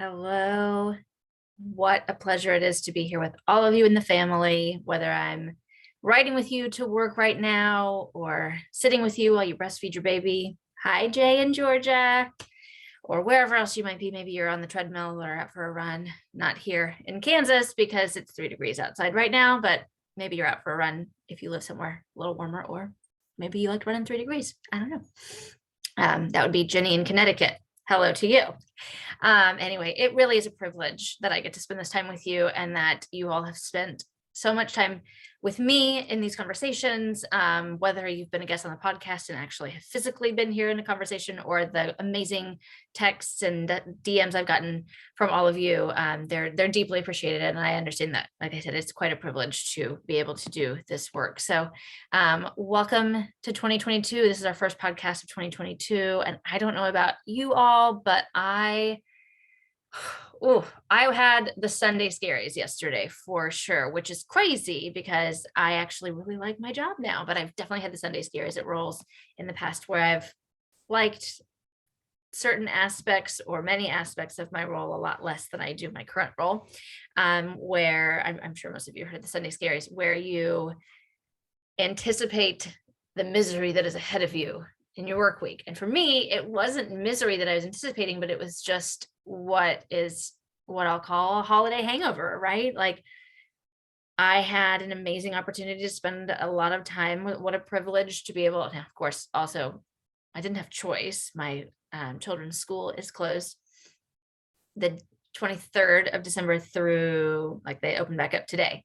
Hello. What a pleasure it is to be here with all of you in the family, whether I'm riding with you to work right now or sitting with you while you breastfeed your baby. Hi, Jay in Georgia, or wherever else you might be. Maybe you're on the treadmill or out for a run. Not here in Kansas because it's 3 degrees outside right now, but maybe you're out for a run if you live somewhere a little warmer, or maybe you like to run in 3 degrees. I don't know. That would be Jenny in Connecticut. Hello to you. Anyway, it really is a privilege that I get to spend this time with you, and that you all have spent so much time with me in these conversations, whether you've been a guest on the podcast and actually have physically been here in a conversation, or the amazing texts and DMs I've gotten from all of you. They're deeply appreciated, and I understand that, like I said, it's quite a privilege to be able to do this work. So welcome to 2022. This is our first podcast of 2022, and I don't know about you all, but I had the Sunday scaries yesterday for sure, which is crazy because I actually really like my job now, but I've definitely had the Sunday scaries at roles in the past where I've liked certain aspects or many aspects of my role a lot less than I do my current role, where I'm sure most of you heard the Sunday scaries, where you anticipate the misery that is ahead of you in your work week. And for me, it wasn't misery that I was anticipating, but it was just what I'll call a holiday hangover, right? Like, I had an amazing opportunity to spend a lot of time. What a privilege to be able to, of course, also, I didn't have choice. My children's school is closed the 23rd of December through, like, they open back up today.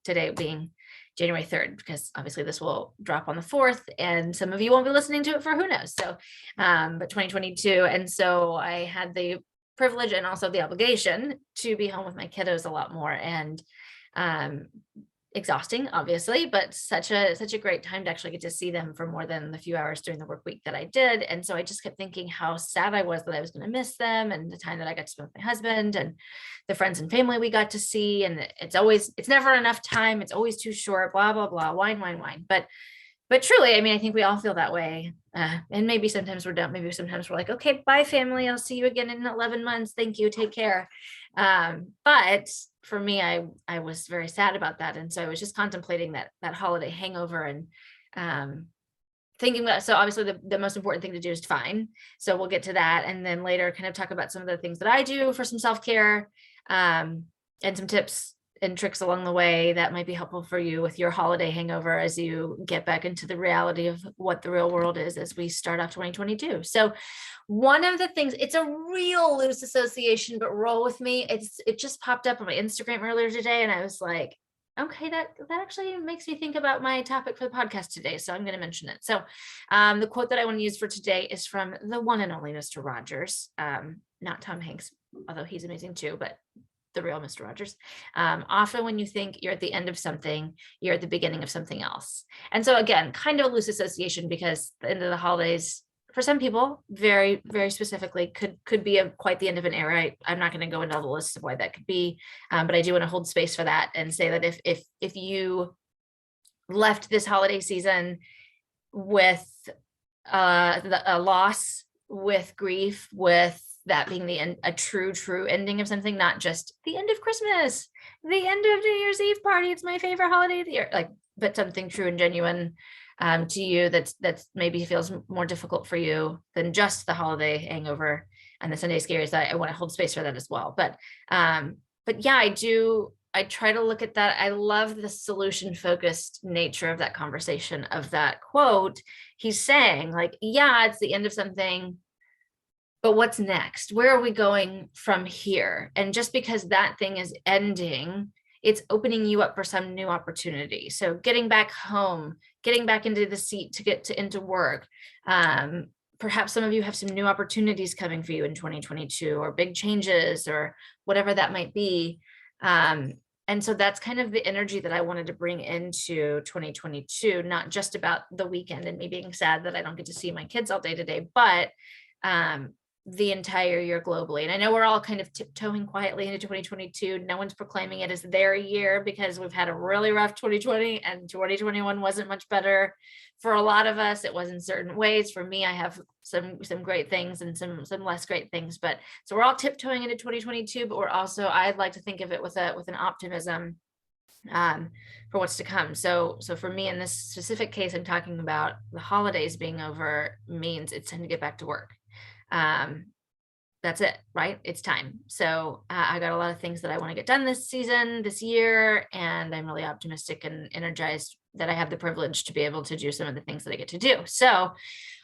Today being January 3rd, because obviously this will drop on the 4th and some of you won't be listening to it for who knows. So, but 2022. And so I had the privilege and also the obligation to be home with my kiddos a lot more, and exhausting, obviously, but such a great time to actually get to see them for more than the few hours during the work week that I did. And so I just kept thinking how sad I was that I was going to miss them, and the time that I got to spend with my husband and the friends and family we got to see. And it's never enough time. It's always too short, blah, blah, blah, wine. But truly, I mean, I think we all feel that way. And maybe sometimes we're done. Maybe sometimes we're like, okay, bye family. I'll see you again in 11 months. Thank you. Take care. But for me, I was very sad about that. And so I was just contemplating that holiday hangover, and thinking about, so obviously the most important thing to do is fine. So we'll get to that. And then later kind of talk about some of the things that I do for some self-care, and some tips and tricks along the way that might be helpful for you with your holiday hangover as you get back into the reality of what the real world is as we start off 2022. So one of the things, it's a real loose association, but roll with me. It just popped up on my Instagram earlier today, and I was like, okay, that actually makes me think about my topic for the podcast today. So I'm going to mention it. So the quote that I want to use for today is from the one and only Mr. Rogers, not Tom Hanks, although he's amazing too, but the real Mr. Rogers. Often when you think you're at the end of something, you're at the beginning of something else. And so again, kind of a loose association, because the end of the holidays, for some people, very, very specifically, could be quite the end of an era. I'm not going to go into all the lists of why that could be, but I do want to hold space for that and say that if you left this holiday season with a loss, with grief, with that being the end, a true ending of something, not just the end of Christmas, the end of New Year's Eve party, it's my favorite holiday of the year, like, but something true and genuine to you that's maybe feels more difficult for you than just the holiday hangover and the Sunday scaries. I want to hold space for that as well. But yeah, I try to look at that. I love the solution focused nature of that conversation, of that quote. He's saying, like, yeah, it's the end of something, but what's next? Where are we going from here? And just because that thing is ending, it's opening you up for some new opportunity. So getting back home, getting back into the seat to get into work. Perhaps some of you have some new opportunities coming for you in 2022, or big changes, or whatever that might be. And so that's kind of the energy that I wanted to bring into 2022, not just about the weekend and me being sad that I don't get to see my kids all day today, but the entire year globally. And I know we're all kind of tiptoeing quietly into 2022. No one's proclaiming it as their year, because we've had a really rough 2020, and 2021 wasn't much better for a lot of us. It was in certain ways. For me, I have some great things and some less great things. But so we're all tiptoeing into 2022, but we're also, I'd like to think of it with an optimism for what's to come. So for me in this specific case, I'm talking about the holidays being over means it's time to get back to work. That's it, right? It's time. So I got a lot of things that I want to get done this season, this year, and I'm really optimistic and energized that I have the privilege to be able to do some of the things that I get to do. So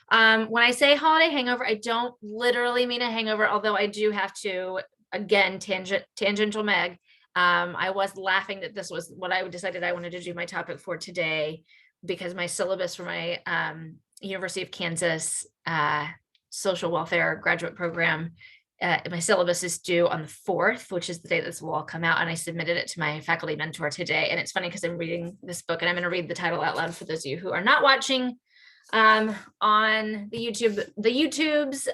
when I say holiday hangover, I don't literally mean a hangover, although I do have to, again, tangential Meg. I was laughing that this was what I decided I wanted to do my topic for today, because my syllabus for my University of Kansas social welfare graduate program, my syllabus is due on the 4th, which is the day this will all come out. And I submitted it to my faculty mentor today. And it's funny because I'm reading this book, and I'm going to read the title out loud for those of you who are not watching on the YouTubes.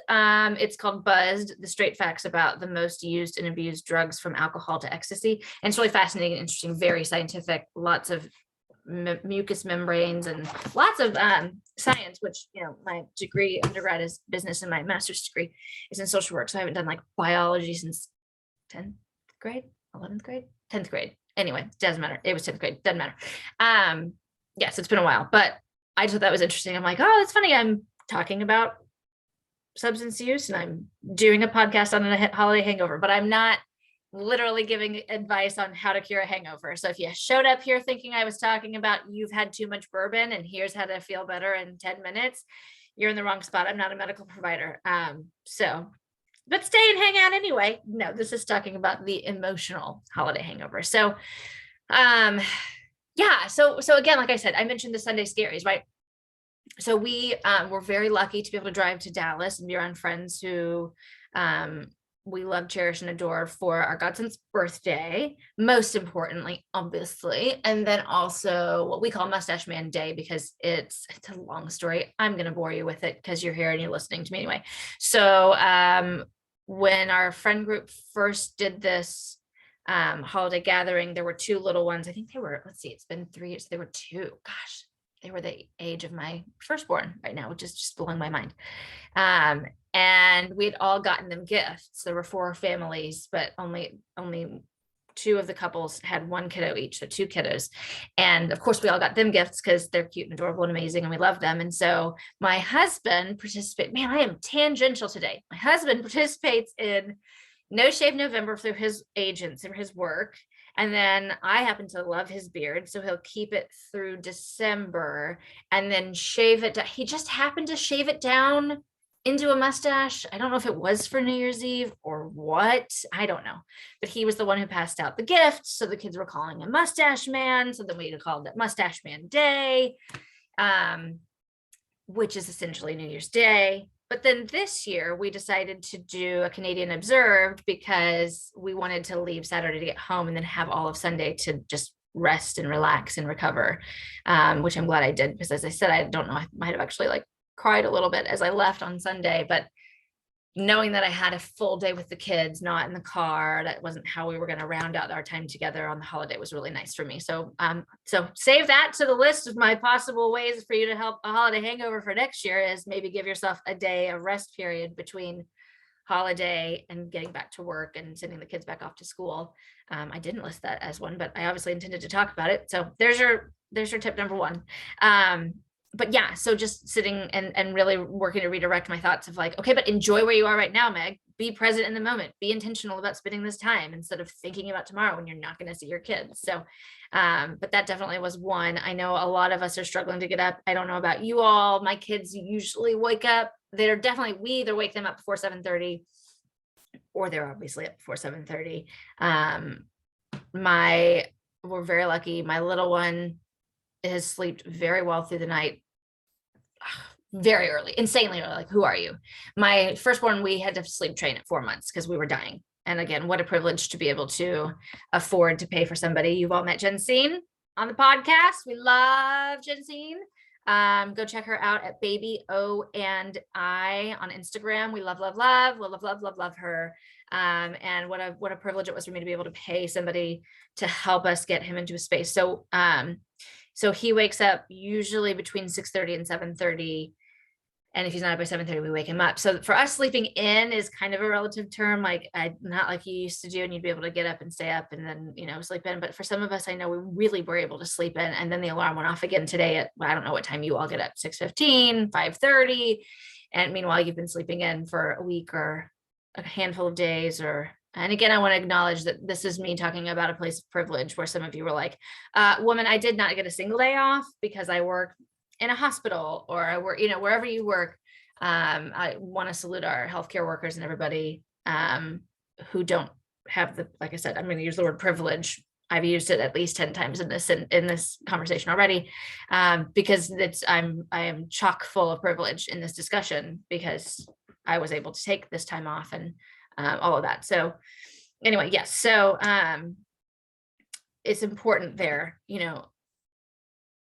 It's called Buzzed: The Straight Facts About the Most Used and Abused Drugs from Alcohol to Ecstasy. And it's really fascinating and interesting, very scientific, lots of mucous membranes and lots of science, which, my degree undergrad is business and my master's degree is in social work. So I haven't done like biology since 10th grade, 11th grade, 10th grade. Anyway, doesn't matter. It was 10th grade. Doesn't matter. Yes, it's been a while, but I just thought that was interesting. I'm like, oh, it's funny. I'm talking about substance use and I'm doing a podcast on a holiday hangover, but I'm not literally giving advice on how to cure a hangover. So if you showed up here thinking I was talking about you've had too much bourbon and here's how to feel better in 10 minutes, you're in the wrong spot. I'm not a medical provider. But stay and hang out anyway. No, this is talking about the emotional holiday hangover. So, yeah. So again, like I said, I mentioned the Sunday Scaries, right? So we were very lucky to be able to drive to Dallas and be around friends who we love, cherish, and adore for our godson's birthday, most importantly, obviously. And then also what we call Mustache Man Day, because it's a long story. I'm going to bore you with it because you're here and you're listening to me anyway. So when our friend group first did this holiday gathering, there were 2 little ones. I think they were, let's see, it's been 3 years. They were 2. Gosh, they were the age of my firstborn right now, which is just blowing my mind. And we had all gotten them gifts. There were 4 families, but only 2 of the couples had 1 kiddo each, so 2 kiddos. And of course, we all got them gifts because they're cute and adorable and amazing, and we love them. And so my husband participates. Man, I am tangential today. My husband participates in No Shave November through his agents or his work. And then I happen to love his beard, so he'll keep it through December and then shave it. He just happened to shave it down into a mustache. I don't know if it was for New Year's Eve or what. I don't know. But he was the one who passed out the gifts. So the kids were calling him Mustache Man. So then we called it Mustache Man Day, which is essentially New Year's Day. But then this year we decided to do a Canadian Observed because we wanted to leave Saturday to get home and then have all of Sunday to just rest and relax and recover, which I'm glad I did, because as I said, I don't know, I might have actually like cried a little bit as I left on Sunday, but knowing that I had a full day with the kids, not in the car, that wasn't how we were going to round out our time together on the holiday, was really nice for me. So, so save that to the list of my possible ways for you to help a holiday hangover for next year, is maybe give yourself a day, a rest period between holiday and getting back to work and sending the kids back off to school. I didn't list that as one, but I obviously intended to talk about it. So there's your tip number 1. But yeah, so just sitting and really working to redirect my thoughts of like, okay, but enjoy where you are right now, Meg. Be present in the moment. Be intentional about spending this time instead of thinking about tomorrow when you're not going to see your kids. So, but that definitely was one. I know a lot of us are struggling to get up. I don't know about you all. My kids usually wake up. We either wake them up before 7:30 or they're obviously up before 7:30. We're very lucky. My little one has slept very well through the night, very early, insanely early. Like, who are you? My firstborn, we had to sleep train at 4 months because we were dying. And again, what a privilege to be able to afford to pay for somebody. You've all met Jensine on the podcast. We love Jensine. Go check her out at Baby O and I on Instagram. We love her. And what a privilege it was for me to be able to pay somebody to help us get him into a space. So he wakes up usually between 6:30 and 7:30 And if he's not up by 7:30, we wake him up. So for us, sleeping in is kind of a relative term. Like not like you used to do, and you'd be able to get up and stay up and then, sleep in. But for some of us, I know we really were able to sleep in. And then the alarm went off again today at, I don't know what time you all get up, 6:15, 5:30. And meanwhile, you've been sleeping in for a week or a handful of days and again, I want to acknowledge that this is me talking about a place of privilege where some of you were like, woman, I did not get a single day off because I work in a hospital or I work, wherever you work. I want to salute our healthcare workers and everybody who don't have like I said, I'm going to use the word privilege. I've used it at least 10 times in this conversation already, because I am chock full of privilege in this discussion because I was able to take this time off and all of that. So anyway, yes. So it's important there,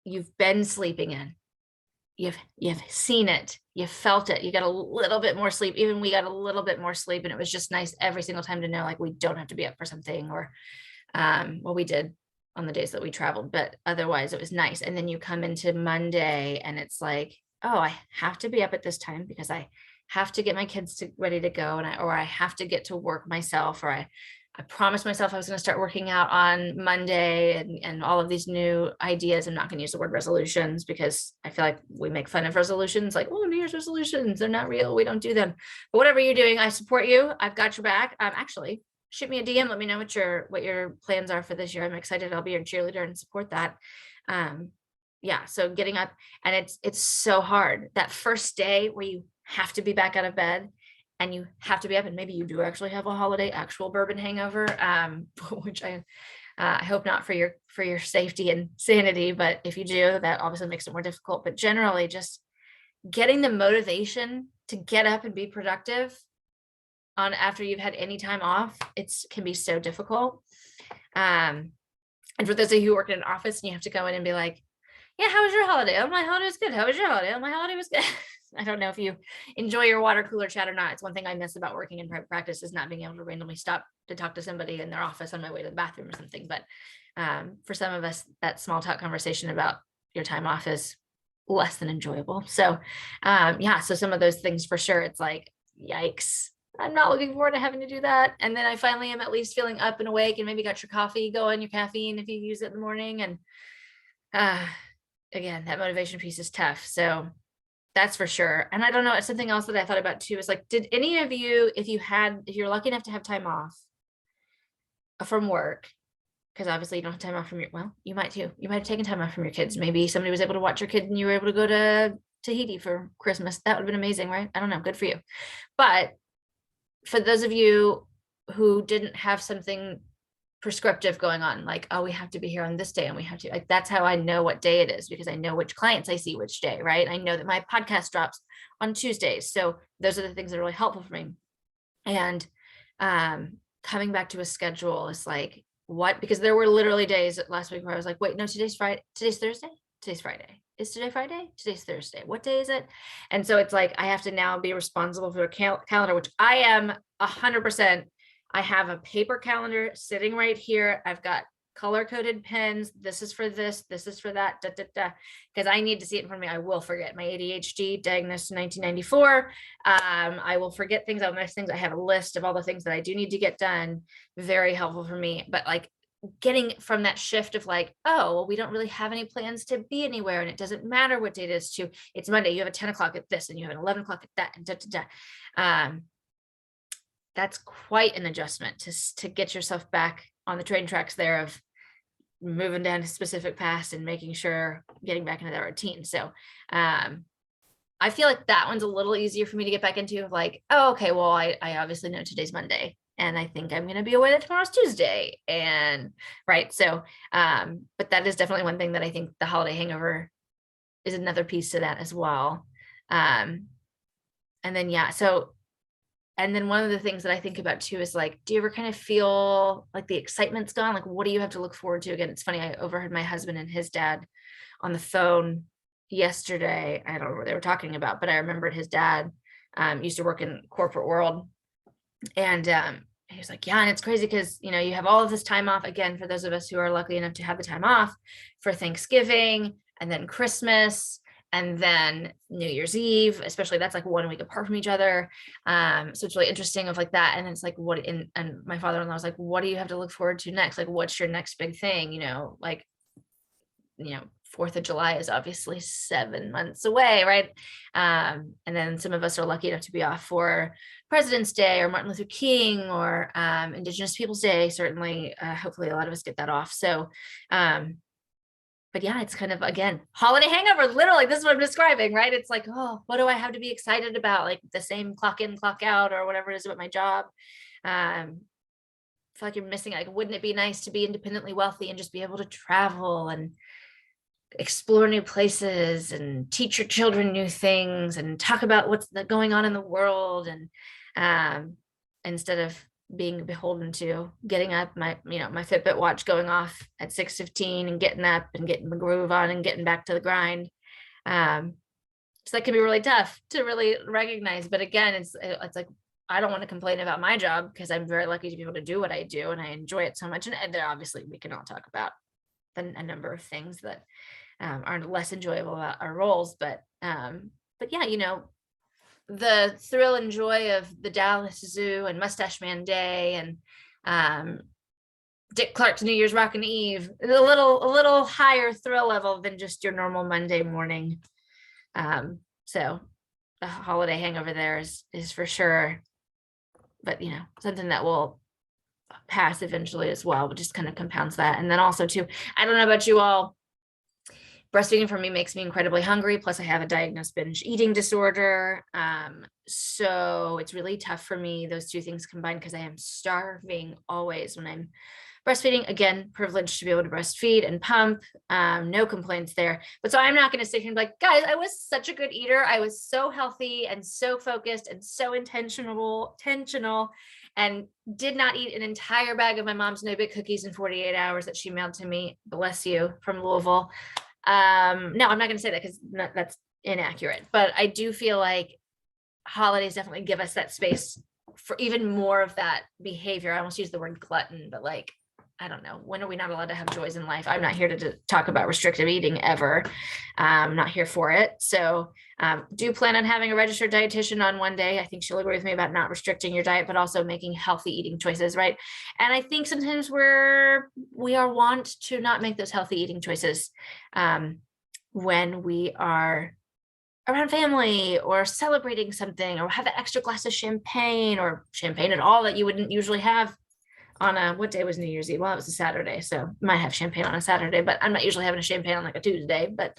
you've been sleeping in, you've seen it, you felt it, you got a little bit more sleep. Even we got a little bit more sleep, and it was just nice every single time to know like we don't have to be up for something, or well, we did on the days that we traveled, but otherwise it was nice. And then you come into Monday and it's like, oh, I have to be up at this time because I have to get my kids ready to go, and I have to get to work myself, or I promised myself I was going to start working out on Monday, and all of these new ideas. I'm not going to use the word resolutions because I feel like we make fun of resolutions, like, oh, New Year's resolutions, they're not real, we don't do them. But whatever you're doing, I support you. I've got your back. Actually, shoot me a DM. Let me know what your plans are for this year. I'm excited. I'll be your cheerleader and support that. Yeah. So getting up, and it's so hard that first day where you have to be back out of bed and you have to be up, and maybe you do actually have a holiday actual bourbon hangover, which I hope not for your safety and sanity, but if you do, that obviously makes it more difficult. But generally, just getting the motivation to get up and be productive on after you've had any time off, can be so difficult. And for those of you who work in an office and you have to go in and be like, yeah, how was your holiday? Oh, my holiday was good. How was your holiday? Oh, my holiday was good. I don't know if you enjoy your water cooler chat or not. It's one thing I miss about working in private practice, is not being able to randomly stop to talk to somebody in their office on my way to the bathroom or something. But for some of us, that small talk conversation about your time off is less than enjoyable. So yeah, so some of those things for sure, it's like, yikes, I'm not looking forward to having to do that. And then I finally am at least feeling up and awake, and maybe got your coffee going, your caffeine if you use it in the morning. And again, that motivation piece is tough. So that's for sure. And I don't know, it's something else that I thought about too, is like, did any of you, if you're lucky enough to have time off from work, because obviously you don't have time off from you might too. You might have taken time off from your kids. Maybe somebody was able to watch your kid and you were able to go to Tahiti for Christmas. That would have been amazing, right? I don't know. Good for you. But for those of you who didn't have something prescriptive going on, like, oh, we have to be here on this day, and we have to, like, that's how I know what day it is, because I know which clients I see which day, right? I know that my podcast drops on Tuesdays. So those are the things that are really helpful for me. And coming back to a schedule is like, what? Because there were literally days last week where I was like, wait, no, today's Friday, today's Thursday, today's Friday. Is today Friday? Today's Thursday. What day is it? And so it's like, I have to now be responsible for a calendar, which I am 100%. I have a paper calendar sitting right here. I've got color-coded pens. This is for this. This is for that. Because I need to see it in front of me. I will forget. My ADHD, diagnosed in 1994. I will forget things. I'll miss things. I have a list of all the things that I do need to get done. Very helpful for me. But like, getting from that shift of like, oh, well, we don't really have any plans to be anywhere, and it doesn't matter what date it is, to it's Monday, you have a 10 o'clock at this, and you have an 11 o'clock at that, and that's quite an adjustment to get yourself back on the train tracks there of moving down to specific paths and making sure getting back into that routine. So I feel like that one's a little easier for me to get back into, of like, oh, okay, well, I obviously know today's Monday, and I think I'm going to be away that tomorrow's Tuesday. And right. So, but that is definitely one thing that I think the holiday hangover is another piece to that as well. And then, yeah. So, and then one of the things that I think about too is like, do you ever kind of feel like the excitement's gone? Like, what do you have to look forward to? Again, it's funny. I overheard my husband and his dad on the phone yesterday. I don't know what they were talking about, but I remembered his dad used to work in corporate world. And he was like, yeah, and it's crazy because, you have all of this time off, again, for those of us who are lucky enough to have the time off for Thanksgiving and then Christmas. And then New Year's Eve, especially, that's like 1 week apart from each other. So it's really interesting of like that. And it's like, and my father-in-law was like, what do you have to look forward to next? Like, what's your next big thing? Like, 4th of July is obviously 7 months away, right? And then some of us are lucky enough to be off for President's Day or Martin Luther King or Indigenous Peoples Day. Certainly, hopefully a lot of us get that off. So, but yeah, it's kind of, again, holiday hangover. Literally, this is what I'm describing, right? It's like, oh, what do I have to be excited about? Like the same clock in, clock out, or whatever it is about my job. I feel like you're missing, like, wouldn't it be nice to be independently wealthy and just be able to travel and explore new places and teach your children new things and talk about what's going on in the world, and instead of being beholden to getting up, my Fitbit watch going off at 6:15 and getting up and getting the groove on and getting back to the grind. So that can be really tough to really recognize. But again, it's like, I don't want to complain about my job because I'm very lucky to be able to do what I do and I enjoy it so much. And then obviously we can all talk about a number of things that aren't less enjoyable about our roles, but yeah, the thrill and joy of the Dallas Zoo and Mustache Man Day and Dick Clark's New Year's Rockin' Eve, a little higher thrill level than just your normal Monday morning. So the holiday hangover there is for sure, but something that will pass eventually as well, but just kind of compounds that. And then also too, I don't know about you all, breastfeeding for me makes me incredibly hungry. Plus I have a diagnosed binge eating disorder. So it's really tough for me, those two things combined, because I am starving always when I'm breastfeeding. Again, privileged to be able to breastfeed and pump. No complaints there. But so I'm not going to sit here and be like, guys, I was such a good eater. I was so healthy and so focused and so intentional, and did not eat an entire bag of my mom's no bake cookies in 48 hours that she mailed to me. Bless you, from Louisville. No, I'm not going to say that because that's inaccurate, but I do feel like holidays definitely give us that space for even more of that behavior. I almost use the word glutton, but like, I don't know, when are we not allowed to have joys in life? I'm not here to talk about restrictive eating ever. I'm not here for it. So do plan on having a registered dietitian on one day. I think she'll agree with me about not restricting your diet, but also making healthy eating choices, right? And I think sometimes we are wont to not make those healthy eating choices when we are around family or celebrating something, or have an extra glass of champagne, or champagne at all that you wouldn't usually have on what day was New Year's Eve? Well, it was a Saturday, so might have champagne on a Saturday, but I'm not usually having a champagne on like a Tuesday. But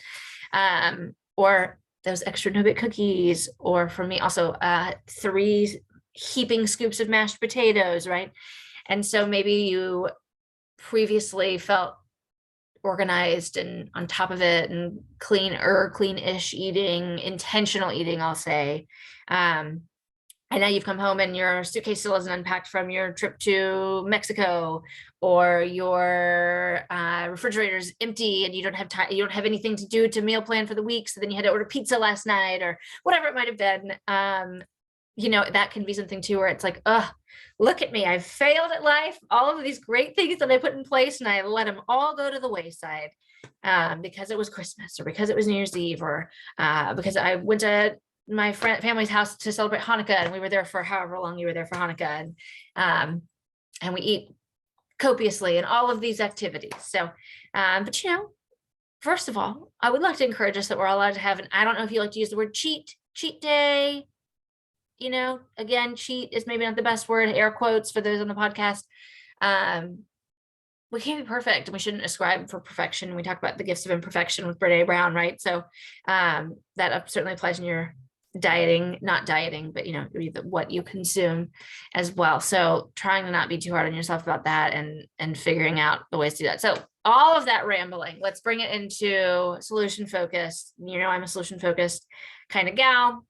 or those extra no-bake cookies, or for me also 3 heaping scoops of mashed potatoes, right? And so maybe you previously felt organized and on top of it and clean-ish eating, intentional eating, I'll say. And now you've come home and your suitcase still isn't unpacked from your trip to Mexico, or your refrigerator's empty and you don't have time, you don't have anything to do to meal plan for the week. So then you had to order pizza last night or whatever it might have been. That can be something too, where it's like, oh, look at me. I've failed at life. All of these great things that I put in place and I let them all go to the wayside because it was Christmas, or because it was New Year's Eve, or because I went to my family's house to celebrate Hanukkah, and we were there for however long you were there for Hanukkah, and we eat copiously and all of these activities. So, but first of all, I would like to encourage us that we're all allowed to have I don't know if you like to use the word cheat day. Again, cheat is maybe not the best word, air quotes for those on the podcast. We can't be perfect, and we shouldn't ascribe for perfection. We talk about the gifts of imperfection with Brene Brown, right? So that certainly applies in your not dieting, but what you consume as well. So trying to not be too hard on yourself about that, and figuring out the ways to do that. So all of that rambling, let's bring it into solution focused. I'm a solution focused kind of gal.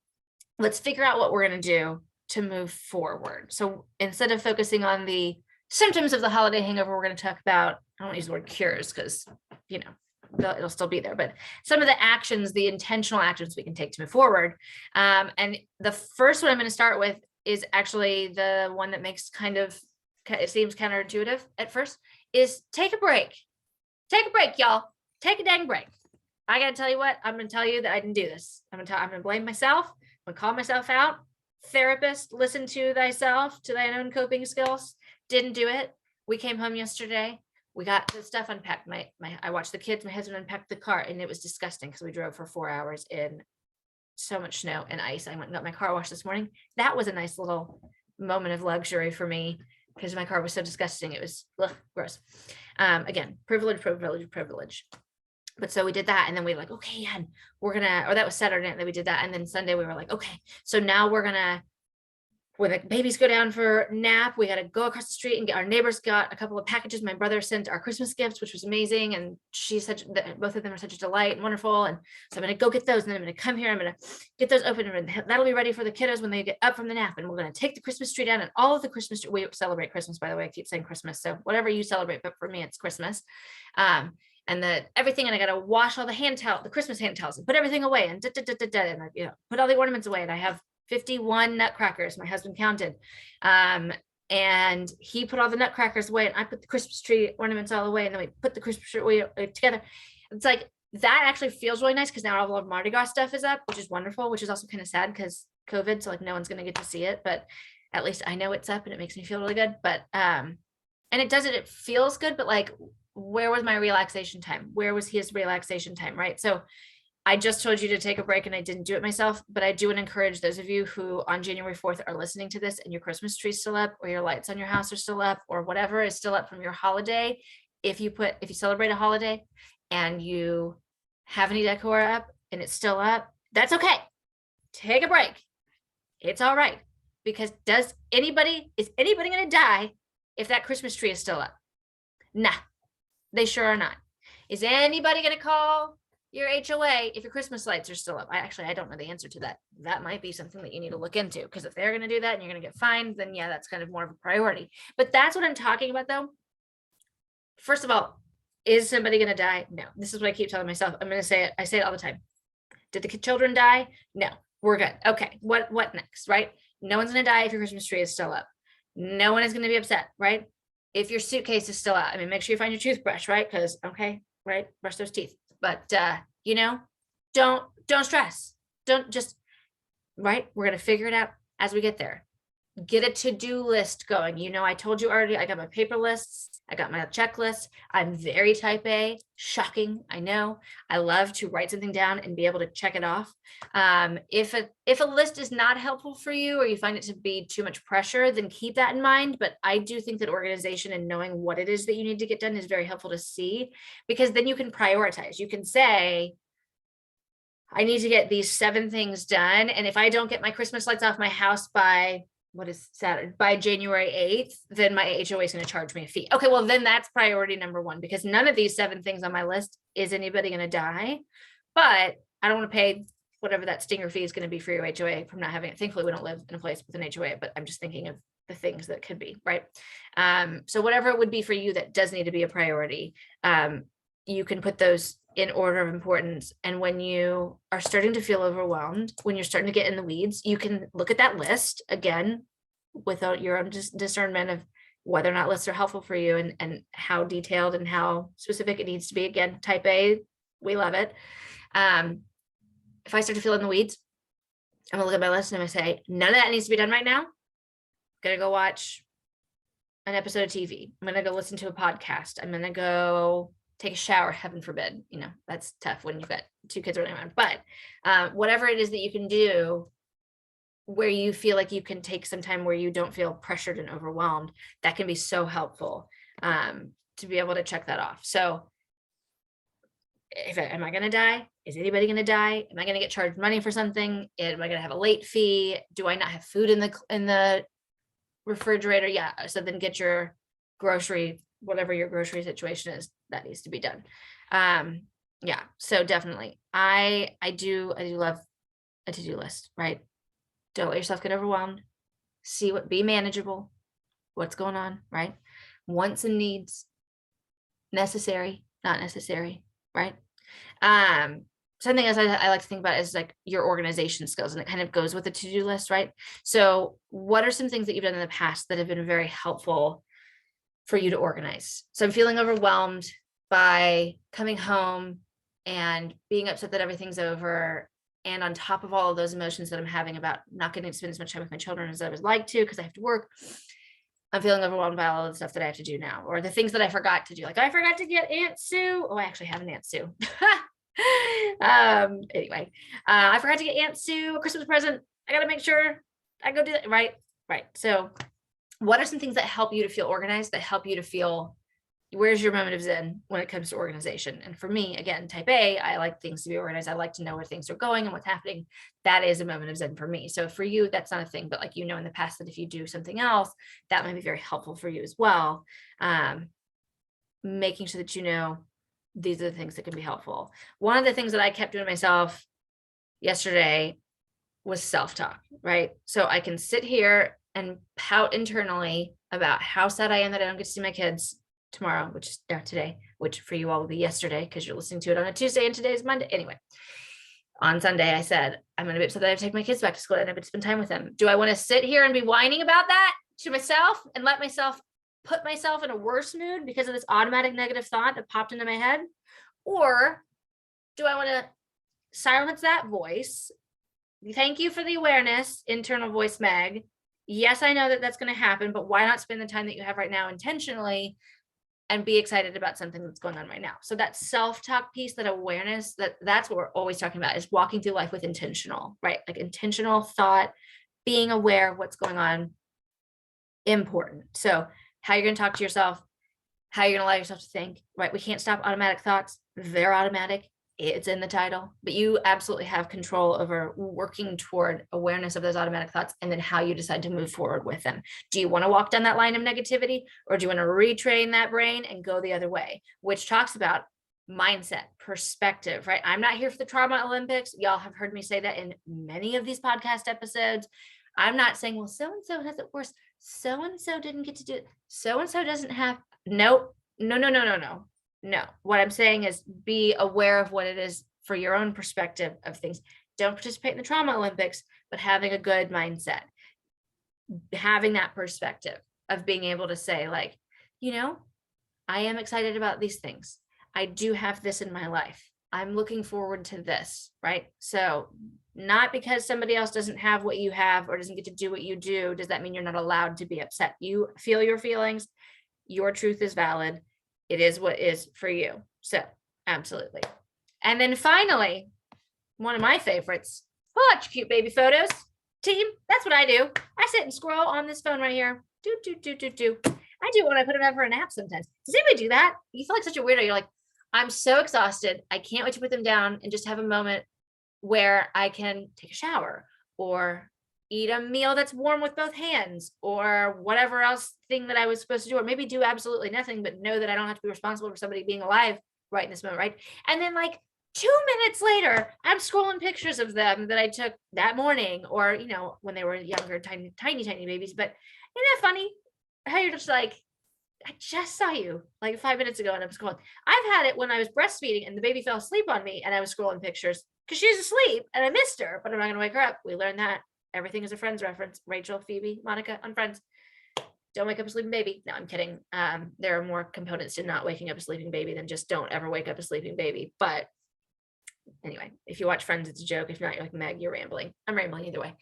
Let's figure out what we're going to do to move forward. So instead of focusing on the symptoms of the holiday hangover, we're going to talk about, I don't want to use the word cures because, it'll still be there, but some of the actions, the intentional actions we can take to move forward. And the first one I'm going to start with is actually the one that makes it seems counterintuitive at first, is take a break. Take a break, y'all. Take a dang break. I got to tell you what, I'm going to tell you that I didn't do this. I'm going to blame myself. I'm going to call myself out. Therapist, listen to thyself, to thine own coping skills. Didn't do it. We came home yesterday. We got the stuff unpacked. I watched the kids, my husband unpacked the car, and it was disgusting because we drove for 4 hours in so much snow and ice. I went and got my car washed this morning. That was a nice little moment of luxury for me because my car was so disgusting. It was gross. Again, privilege. But so we did that, and then we were like, okay, yeah, we're gonna, or that was Saturday night that we did that. And then Sunday we were like, okay, so now we're gonna, when the babies go down for nap, we got to go across the street and get, our neighbors got a couple of packages. My brother sent our Christmas gifts, which was amazing. And both of them are such a delight and wonderful. And so I'm going to go get those. And then I'm going to come here. I'm going to get those open, and that'll be ready for the kiddos when they get up from the nap. And we're going to take the Christmas tree down, and all of the Christmas, we celebrate Christmas, by the way, I keep saying Christmas. So whatever you celebrate, but for me, it's Christmas. And everything, and I got to wash all the Christmas hand towels and put everything away, and and I, put all the ornaments away. And I have 51 nutcrackers, my husband counted. And he put all the nutcrackers away, and I put the Christmas tree ornaments all away, and then we put the Christmas tree together. It's like, that actually feels really nice because now all of Mardi Gras stuff is up, which is wonderful, which is also kind of sad because COVID, so like no one's going to get to see it, but at least I know it's up and it makes me feel really good. But and it feels good, but like, where was my relaxation time? Where was his relaxation time? Right. So I just told you to take a break, and I didn't do it myself, but I do want to encourage those of you who on January 4th are listening to this and your Christmas tree is still up, or your lights on your house are still up, or whatever is still up from your holiday. If you celebrate a holiday and you have any decor up and it's still up, that's okay. Take a break. It's all right. Because is anybody going to die if that Christmas tree is still up? Nah, they sure are not. Is anybody going to call your HOA if your Christmas lights are still up? I don't know the answer to that. That might be something that you need to look into, because if they're going to do that and you're going to get fined, then yeah, that's kind of more of a priority. But that's what I'm talking about, though. First of all, is somebody going to die? No. This is what I keep telling myself. I'm going to say it. I say it all the time. Did the children die? No. We're good. Okay. What next, right? No one's going to die if your Christmas tree is still up. No one is going to be upset, right? If your suitcase is still out, make sure you find your toothbrush, right? Because, okay, right, brush those teeth. But, don't stress. Don't just, right? We're going to figure it out as we get there. Get a to-do list going. I told you already, I got my paper lists. I got my checklist. I'm very type A. Shocking. I know. I love to write something down and be able to check it off. If a list is not helpful for you, or you find it to be too much pressure, then keep that in mind. But I do think that organization and knowing what it is that you need to get done is very helpful to see, because then you can prioritize. You can say, I need to get these 7 things done. And if I don't get my Christmas lights off my house by by January 8th, then my HOA is going to charge me a fee. Okay, well, then that's priority number 1, because none of these 7 things on my list is anybody going to die, but I don't want to pay whatever that stinger fee is going to be for your HOA from not having it. Thankfully, we don't live in a place with an HOA, but I'm just thinking of the things that could be, right? So whatever it would be for you that does need to be a priority, you can put those in order of importance. And when you are starting to feel overwhelmed, when you're starting to get in the weeds, you can look at that list again without your own discernment of whether or not lists are helpful for you, and how detailed and how specific it needs to be. Again, type A, we love it. If I start to feel in the weeds, I'm gonna look at my list and I'm gonna say, none of that needs to be done right now. I'm gonna go watch an episode of TV. I'm gonna go listen to a podcast. I'm gonna go take a shower, heaven forbid. That's tough when you've got 2 kids running around, but whatever it is that you can do where you feel like you can take some time where you don't feel pressured and overwhelmed, that can be so helpful to be able to check that off. So am I going to die? Is anybody going to die? Am I going to get charged money for something? Am I going to have a late fee? Do I not have food in the refrigerator? Yeah. So then get your grocery, whatever your grocery situation is, that needs to be done. Yeah. So definitely I do love a to-do list, right? Don't let yourself get overwhelmed. Be manageable. What's going on, right? Wants and needs, necessary, not necessary, right? Something else I like to think about is like your organization skills, and it kind of goes with the to-do list, right? So what are some things that you've done in the past that have been very helpful for you to organize? So I'm feeling overwhelmed by coming home and being upset that everything's over. And on top of all of those emotions that I'm having about not getting to spend as much time with my children as I would like to, because I have to work, I'm feeling overwhelmed by all of the stuff that I have to do now, or the things that I forgot to do. Like I forgot to get Aunt Sue. Oh, I actually have an Aunt Sue. Anyway, I forgot to get Aunt Sue a Christmas present. I got to make sure I go do that. Right. So what are some things that help you to feel organized, that help you to feel, where's your moment of zen when it comes to organization? And for me, again, type A, I like things to be organized. I like to know where things are going and what's happening. That is a moment of zen for me. So for you, that's not a thing, but like, in the past that if you do something else, that might be very helpful for you as well. Making sure that these are the things that can be helpful. One of the things that I kept doing myself yesterday was self-talk, right? So I can sit here and pout internally about how sad I am that I don't get to see my kids tomorrow, which is today, which for you all will be yesterday because you're listening to it on a Tuesday and today is Monday. Anyway, on Sunday, I said, I'm going to be upset that I have to take my kids back to school and I have to spend time with them. Do I want to sit here and be whining about that to myself and let myself put myself in a worse mood because of this automatic negative thought that popped into my head? Or do I want to silence that voice? Thank you for the awareness, internal voice, Meg. Yes, I know that that's going to happen, but why not spend the time that you have right now intentionally and be excited about something that's going on right now? So that self-talk piece, that awareness, that's what we're always talking about, is walking through life with intentional, right? Like intentional thought, being aware of what's going on, important. So how you're going to talk to yourself, how you're going to allow yourself to think, right? We can't stop automatic thoughts. They're automatic. It's in the title, but you absolutely have control over working toward awareness of those automatic thoughts and then how you decide to move forward with them. Do you want to walk down that line of negativity, or do you want to retrain that brain and go the other way, which talks about mindset, perspective, right? I'm not here for the trauma Olympics. Y'all have heard me say that in many of these podcast episodes. I'm not saying, well, so-and-so has it worse. So-and-so didn't get to do it. So-and-so doesn't have, no. No, what I'm saying is be aware of what it is for your own perspective of things. Don't participate in the trauma Olympics, but having a good mindset, having that perspective of being able to say, like, I am excited about these things. I do have this in my life. I'm looking forward to this, right? So not because somebody else doesn't have what you have or doesn't get to do what you do, does that mean you're not allowed to be upset? You feel your feelings. Your truth is valid. It is what is for you. So absolutely. And then finally, one of my favorites, watch cute baby photos. Team, that's what I do. I sit and scroll on this phone right here. I do it when I put it over an app sometimes. Does anybody do that? You feel like such a weirdo. You're like, I'm so exhausted. I can't wait to put them down and just have a moment where I can take a shower or eat a meal that's warm with both hands, or whatever else thing that I was supposed to do, or maybe do absolutely nothing, but know that I don't have to be responsible for somebody being alive right in this moment, right? And then like 2 minutes later, I'm scrolling pictures of them that I took that morning, or, when they were younger, tiny babies. But isn't that funny how you're just like, I just saw you like 5 minutes ago and I'm scrolling. I've had it when I was breastfeeding and the baby fell asleep on me and I was scrolling pictures because she was asleep and I missed her, but I'm not going to wake her up. We learned that everything is a Friends reference. Rachel, Phoebe, Monica on Friends. Don't wake up a sleeping baby. No, I'm kidding. There are more components to not waking up a sleeping baby than just don't ever wake up a sleeping baby. But anyway, if you watch Friends, it's a joke. If not, you're like, Meg, you're rambling. I'm rambling either way.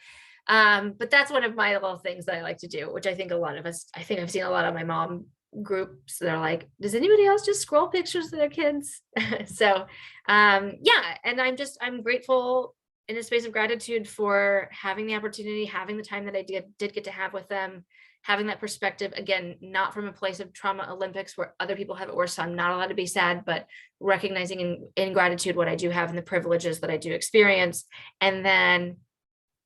But that's one of my little things that I like to do, which I think I've seen a lot of my mom groups that are like, does anybody else just scroll pictures of their kids? So yeah, and I'm grateful in a space of gratitude for having the opportunity, having the time that I did get to have with them, having that perspective, again, not from a place of trauma Olympics where other people have it worse, so I'm not allowed to be sad, but recognizing in gratitude what I do have and the privileges that I do experience, and then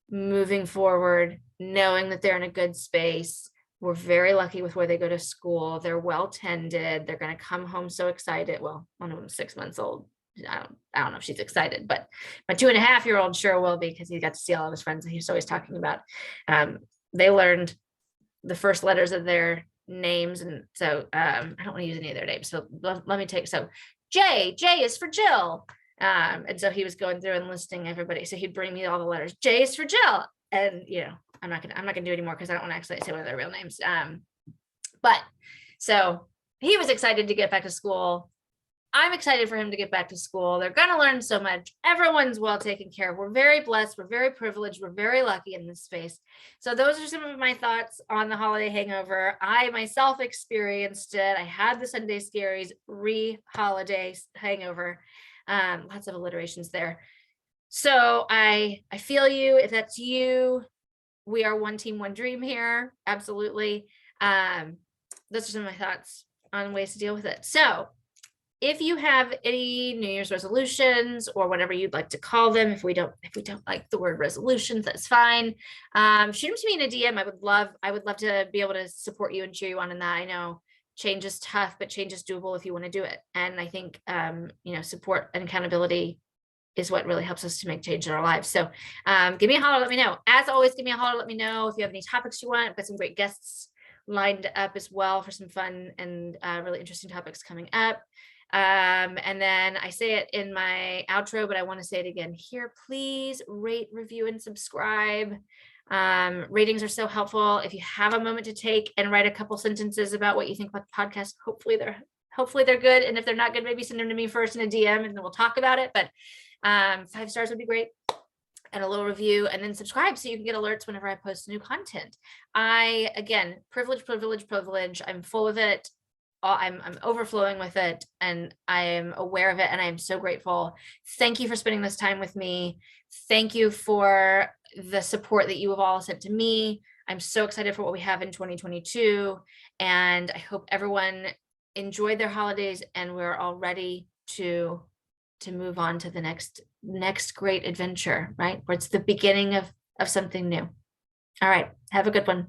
moving forward, knowing that they're in a good space. We're very lucky with where they go to school. They're well tended. They're going to come home so excited. Well, one of them's 6 months old. I don't know if she's excited, but my 2.5-year-old sure will be, because he got to see all of his friends and he's always talking about. They learned the first letters of their names, and so I don't want to use any of their names. So let me take, so J is for Jill. And so he was going through and listing everybody. So he'd bring me all the letters. J is for Jill. And I'm not gonna do it anymore because I don't want to actually say one of their real names. But so he was excited to get back to school. I'm excited for him to get back to school. They're going to learn so much. Everyone's well taken care of. We're very blessed. We're very privileged. We're very lucky in this space. So those are some of my thoughts on the holiday hangover. I myself experienced it. I had the Sunday Scaries holiday hangover. Lots of alliterations there. So I feel you. If that's you, we are one team, one dream here. Absolutely. Those are some of my thoughts on ways to deal with it. So if you have any New Year's resolutions or whatever you'd like to call them, if we don't like the word resolutions, that's fine. Shoot them to me in a DM. I would love to be able to support you and cheer you on in that. I know change is tough, but change is doable if you want to do it. And I think support and accountability is what really helps us to make change in our lives. So give me a holler, let me know. As always, give me a holler, let me know if you have any topics you want. I've got some great guests lined up as well for some fun and really interesting topics coming up. And then I say it in my outro, but I want to say it again here. Please rate, review, and subscribe. Ratings are so helpful. If you have a moment to take and write a couple sentences about what you think about the podcast, hopefully they're good. And if they're not good, maybe send them to me first in a DM and then we'll talk about it. But 5 stars would be great. And a little review, and then subscribe so you can get alerts whenever I post new content. Again, privilege. I'm full of it. I'm overflowing with it, and I am aware of it, and I am so grateful. Thank you for spending this time with me. Thank you for the support that you have all sent to me. I'm so excited for what we have in 2022, and I hope everyone enjoyed their holidays, and we're all ready to move on to the next great adventure, right? Where it's the beginning of something new. All right. Have a good one.